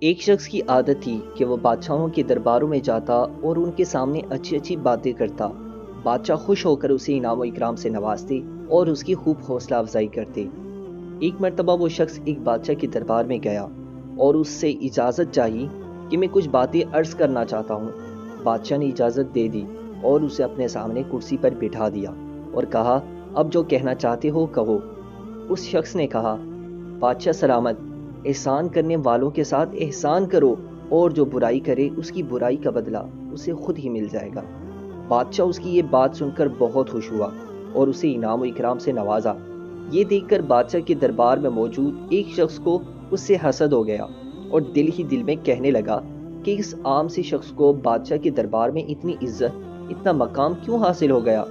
ایک شخص کی عادت تھی کہ وہ بادشاہوں کے درباروں میں جاتا اور ان کے سامنے اچھی اچھی باتیں کرتا۔ بادشاہ خوش ہو کر اسے انعام و اکرام سے نوازتے اور اس کی خوب حوصلہ افزائی کرتے۔ ایک مرتبہ وہ شخص ایک بادشاہ کے دربار میں گیا اور اس سے اجازت چاہی کہ میں کچھ باتیں عرض کرنا چاہتا ہوں۔ بادشاہ نے اجازت دے دی اور اسے اپنے سامنے کرسی پر بٹھا دیا اور کہا، اب جو کہنا چاہتے ہو کہو۔ اس شخص نے کہا، بادشاہ سلامت، احسان کرنے والوں کے ساتھ احسان کرو اور جو برائی کرے اس کی برائی کا بدلہ اسے خود ہی مل جائے گا۔ بادشاہ اس کی یہ بات سن کر بہت خوش ہوا اور اسے انعام و اکرام سے نوازا۔ یہ دیکھ کر بادشاہ کے دربار میں موجود ایک شخص کو اس سے حسد ہو گیا اور دل ہی دل میں کہنے لگا کہ اس عام سے شخص کو بادشاہ کے دربار میں اتنی عزت، اتنا مقام کیوں حاصل ہو گیا؟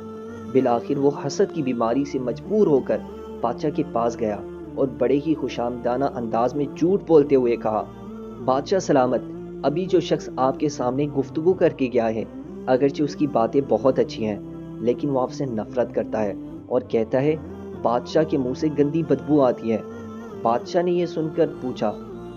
بالآخر وہ حسد کی بیماری سے مجبور ہو کر بادشاہ کے پاس گیا اور بڑے ہی خوشامدانہ انداز میں جھوٹ بولتے ہوئے کہا، بادشاہ سلامت، ابھی جو شخص آپ کے سامنے گفتگو کر کے گیا ہے، اگرچہ اس کی باتیں بہت اچھی ہیں، لیکن وہ آپ سے نفرت کرتا ہے اور کہتا ہے بادشاہ کے منہ سے گندی بدبو آتی ہے۔ بادشاہ نے یہ سن کر پوچھا،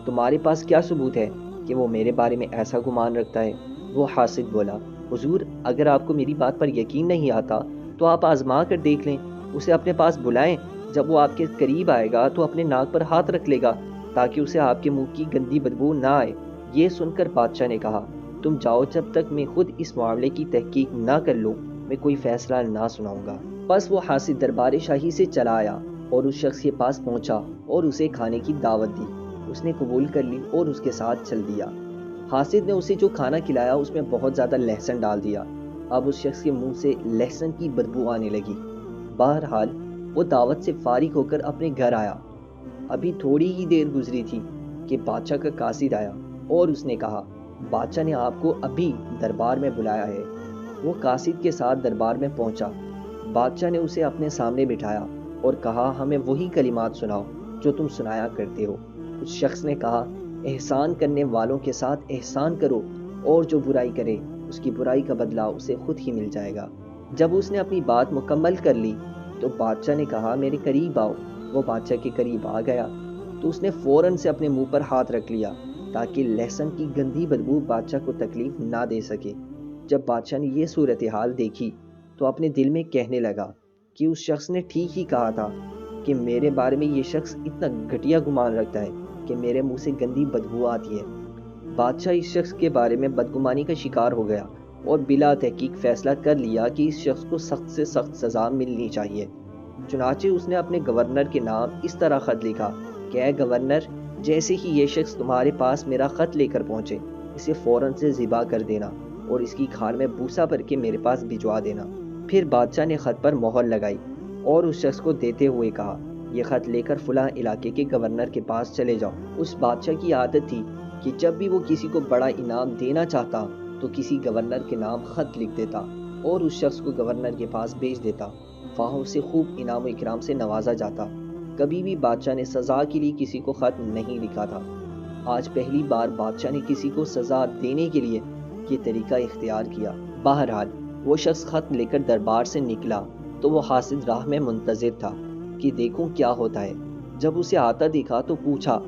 تمہارے پاس کیا ثبوت ہے کہ وہ میرے بارے میں ایسا گمان رکھتا ہے؟ وہ حاسد بولا، حضور، اگر آپ کو میری بات پر یقین نہیں آتا تو آپ آزما کر دیکھ لیں، اسے اپنے پاس بلائیں، جب وہ آپ کے قریب آئے گا تو اپنے ناک پر ہاتھ رکھ لے گا تاکہ اسے آپ کے منہ کی گندی بدبو نہ آئے۔ یہ سن کر بادشاہ نے کہا، تم جاؤ، جب تک میں خود اس معاملے کی تحقیق نہ کر لوں میں کوئی فیصلہ نہ سناؤں گا۔ بس وہ حاسد دربار شاہی سے چلا آیا اور اس شخص کے پاس پہنچا اور اسے کھانے کی دعوت دی۔ اس نے قبول کر لی اور اس کے ساتھ چل دیا۔ حاسد نے اسے جو کھانا کھلایا اس میں بہت زیادہ لہسن ڈال دیا۔ اب اس شخص کے منہ سے لہسن کی بدبو آنے لگی۔ بہرحال وہ دعوت سے فارغ ہو کر اپنے گھر آیا۔ ابھی تھوڑی ہی دیر گزری تھی کہ بادشاہ کا قاصد آیا اور اس نے کہا، بادشاہ نے آپ کو ابھی دربار میں بلایا ہے۔ وہ قاصد کے ساتھ دربار میں پہنچا۔ بادشاہ نے اسے اپنے سامنے بٹھایا اور کہا، ہمیں وہی کلمات سناؤ جو تم سنایا کرتے ہو۔ اس شخص نے کہا، احسان کرنے والوں کے ساتھ احسان کرو اور جو برائی کرے اس کی برائی کا بدلہ اسے خود ہی مل جائے گا۔ جب اس نے اپنی بات مکمل کر لی تو بادشاہ نے کہا، میرے قریب آؤ۔ وہ بادشاہ کے قریب آ گیا تو اس نے فوراً سے اپنے منہ پر ہاتھ رکھ لیا تاکہ لہسن کی گندی بدبو بادشاہ کو تکلیف نہ دے سکے۔ جب بادشاہ نے یہ صورتحال دیکھی تو اپنے دل میں کہنے لگا کہ اس شخص نے ٹھیک ہی کہا تھا کہ میرے بارے میں یہ شخص اتنا گھٹیا گمان رکھتا ہے کہ میرے منہ سے گندی بدبو آتی ہے۔ بادشاہ اس شخص کے بارے میں بدگمانی کا شکار ہو گیا اور بلا تحقیق فیصلہ کر لیا کہ اس شخص کو سخت سے سخت سزا ملنی چاہیے۔ چنانچہ اس نے اپنے گورنر کے نام اس طرح خط لکھا کہ اے گورنر، جیسے ہی یہ شخص تمہارے پاس میرا خط لے کر پہنچے اسے فوراً سے ذبح کر دینا اور اس کی کھال میں بوسا بھر کے میرے پاس بھجوا دینا۔ پھر بادشاہ نے خط پر مہر لگائی اور اس شخص کو دیتے ہوئے کہا، یہ خط لے کر فلاں علاقے کے گورنر کے پاس چلے جاؤ۔ اس بادشاہ کی عادت تھی کہ جب بھی وہ کسی کو بڑا انعام دینا چاہتا تو کسی گورنر کے نام خط لکھ دیتا اور اس شخص کو گورنر کے پاس بھیج دیتا، وہاں اسے خوب انعام و اکرام سے نوازا جاتا۔ کبھی بھی بادشاہ نے سزا کے لیے کسی کو خط نہیں لکھا تھا۔ آج پہلی بار بادشاہ نے کسی کو سزا دینے کے لیے یہ طریقہ اختیار کیا۔ بہرحال وہ شخص خط لے کر دربار سے نکلا تو وہ حاسد راہ میں منتظر تھا کہ دیکھوں کیا ہوتا ہے۔ جب اسے آتا دیکھا تو پوچھا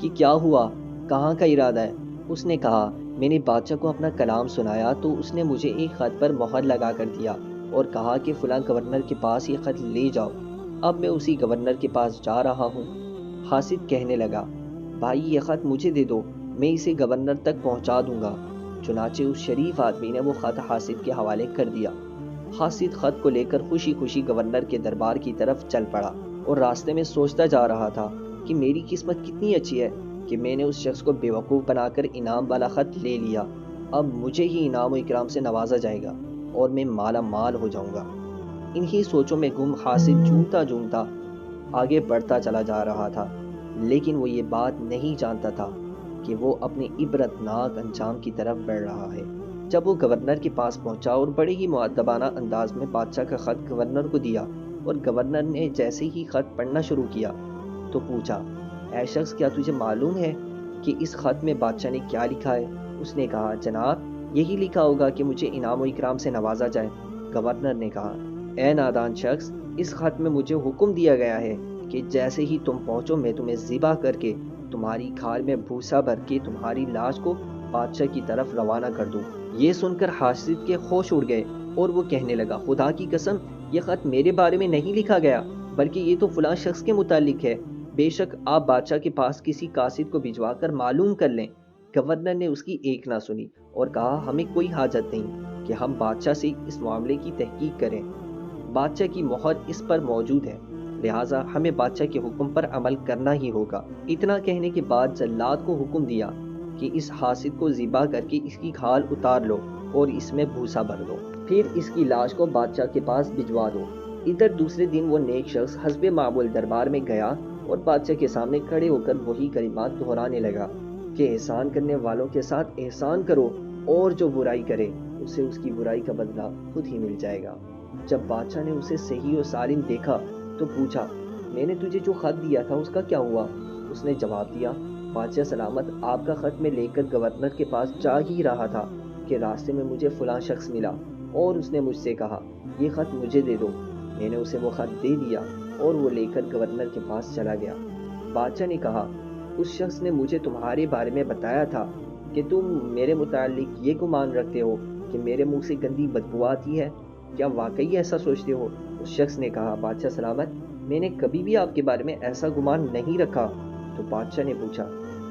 کہ کیا ہوا، کہاں کا ارادہ ہے؟ اس نے کہا، میں نے بادشاہ کو اپنا کلام سنایا تو اس نے مجھے ایک خط پر مہر لگا کر دیا اور کہا کہ فلاں گورنر کے پاس یہ خط لے جاؤ۔ اب میں اسی گورنر کے پاس جا رہا ہوں۔ حاسد کہنے لگا، بھائی یہ خط مجھے دے دو، میں اسے گورنر تک پہنچا دوں گا۔ چنانچہ اس شریف آدمی نے وہ خط حاسد کے حوالے کر دیا۔ حاسد خط کو لے کر خوشی خوشی گورنر کے دربار کی طرف چل پڑا اور راستے میں سوچتا جا رہا تھا کہ میری قسمت کتنی اچھی ہے کہ میں نے اس شخص کو بیوقوف بنا کر انعام والا خط لے لیا۔ اب مجھے ہی انعام و اکرام سے نوازا جائے گا اور میں مالا مال ہو جاؤں گا۔ انہی سوچوں میں گم حاسد جھومتا جھومتا آگے بڑھتا چلا جا رہا تھا، لیکن وہ یہ بات نہیں جانتا تھا کہ وہ اپنے عبرتناک انجام کی طرف بڑھ رہا ہے۔ جب وہ گورنر کے پاس پہنچا اور بڑے ہی مؤدبانہ انداز میں بادشاہ کا خط گورنر کو دیا اور گورنر نے جیسے ہی خط پڑھنا شروع کیا تو پوچھا، اے شخص، کیا تجھے معلوم ہے کہ اس خط میں بادشاہ نے کیا لکھا ہے؟ اس نے کہا، جناب، یہی لکھا ہوگا کہ مجھے انعام و اکرام سے نوازا جائے۔ گورنر نے کہا، اے نادان شخص، اس خط میں مجھے حکم دیا گیا ہے کہ جیسے ہی تم پہنچو میں تمہیں ذبح کر کے تمہاری کھال میں بھوسا بھر کے تمہاری لاش کو بادشاہ کی طرف روانہ کر دوں۔ یہ سن کر حاسد کے ہوش اڑ گئے اور وہ کہنے لگا، خدا کی قسم، یہ خط میرے بارے میں نہیں لکھا گیا، بلکہ یہ تو فلاں شخص کے متعلق ہے۔ بے شک آپ بادشاہ کے پاس کسی قاصد کو بھجوا کر معلوم کر لیں۔ گورنر نے اس کی ایک نہ سنی اور کہا، ہمیں کوئی حاجت نہیں کہ ہم بادشاہ سے اس معاملے کی تحقیق کریں۔ بادشاہ کی مہر اس پر موجود ہے، لہٰذا ہمیں بادشاہ کے حکم پر عمل کرنا ہی ہوگا۔ اتنا کہنے کے بعد جلاد کو حکم دیا کہ اس حاسد کو ذبح کر کے اس کی کھال اتار لو اور اس میں بھوسا بھر دو، پھر اس کی لاش کو بادشاہ کے پاس بھجوا دو۔ ادھر دوسرے دن وہ نیک شخص حسب معمول دربار میں گیا اور بادشاہ کے سامنے کھڑے ہو کر وہی کلمات دہرانے لگا کہ احسان کرنے والوں کے ساتھ احسان کرو اور جو برائی کرے اسے اس کی برائی کا بدلہ خود ہی مل جائے گا۔ جب بادشاہ نے اسے صحیح و سالم دیکھا تو پوچھا، میں نے تجھے جو خط دیا تھا اس کا کیا ہوا؟ اس نے جواب دیا، بادشاہ سلامت، آپ کا خط میں لے کر گورنر کے پاس جا ہی رہا تھا کہ راستے میں مجھے فلاں شخص ملا اور اس نے مجھ سے کہا، یہ خط مجھے دے دو۔ میں نے اسے وہ خط دے دیا اور وہ لے کر گورنر کے پاس چلا گیا۔ بادشاہ نے کہا، اس شخص نے مجھے تمہارے بارے میں بتایا تھا کہ تم میرے متعلق یہ گمان رکھتے ہو کہ میرے منہ سے گندی بدبو آتی ہے، کیا واقعی ایسا سوچتے ہو؟ اس شخص نے کہا، بادشاہ سلامت، میں نے کبھی بھی آپ کے بارے میں ایسا گمان نہیں رکھا۔ تو بادشاہ نے پوچھا،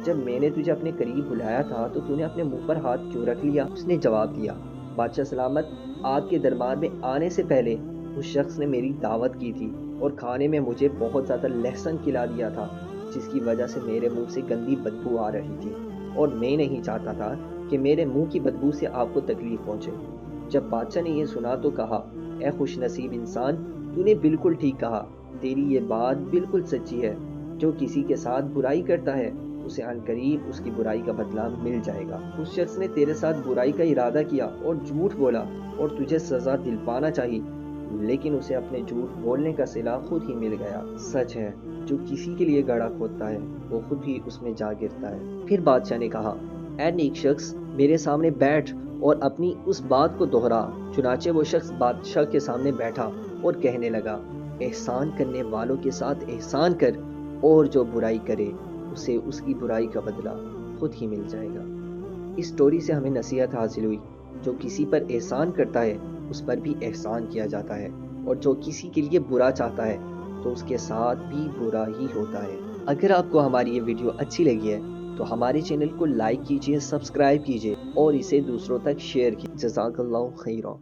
جب میں نے تجھے اپنے قریب بلایا تھا تو نے اپنے منہ پر ہاتھ کیوں رکھ لیا؟ اس نے جواب دیا، بادشاہ سلامت، آپ کے دربار میں آنے سے پہلے اس شخص نے میری دعوت کی تھی اور کھانے میں مجھے بہت زیادہ لہسن کھلا دیا تھا، جس کی وجہ سے میرے منہ سے گندی بدبو آ رہی تھی اور میں نہیں چاہتا تھا کہ میرے منہ کی بدبو سے آپ کو تکلیف پہنچے۔ جب بادشاہ نے یہ سنا تو کہا، اے خوش نصیب انسان، تو نے بالکل ٹھیک کہا، تیری یہ بات بالکل سچی ہے۔ جو کسی کے ساتھ برائی کرتا ہے اسے عنقریب اس کی برائی کا بدلہ مل جائے گا۔ اس شخص نے تیرے ساتھ برائی کا ارادہ کیا اور جھوٹ بولا اور تجھے سزا دل پانا چاہیے، لیکن اسے اپنے جھوٹ بولنے کا صلہ خود ہی مل گیا۔ سچ ہے، جو کسی کے لیے گڑھا کھودتا ہے وہ خود ہی اس میں جا گرتا ہے۔ پھر بادشاہ نے کہا، اے نیک شخص، میرے سامنے بیٹھ اور اپنی اس بات کو دہرا۔ چنانچہ وہ شخص بادشاہ کے سامنے بیٹھا اور کہنے لگا، احسان کرنے والوں کے ساتھ احسان کر اور جو برائی کرے اسے اس کی برائی کا بدلہ خود ہی مل جائے گا۔ اس سٹوری سے ہمیں نصیحت حاصل ہوئی، جو کسی پر احسان کرتا ہے اس پر بھی احسان کیا جاتا ہے، اور جو کسی کے لیے برا چاہتا ہے تو اس کے ساتھ بھی برا ہی ہوتا ہے۔ اگر آپ کو ہماری یہ ویڈیو اچھی لگی ہے تو ہمارے چینل کو لائک کیجئے، سبسکرائب کیجئے اور اسے دوسروں تک شیئر کیجئے۔ جزاک اللہ خیرہ۔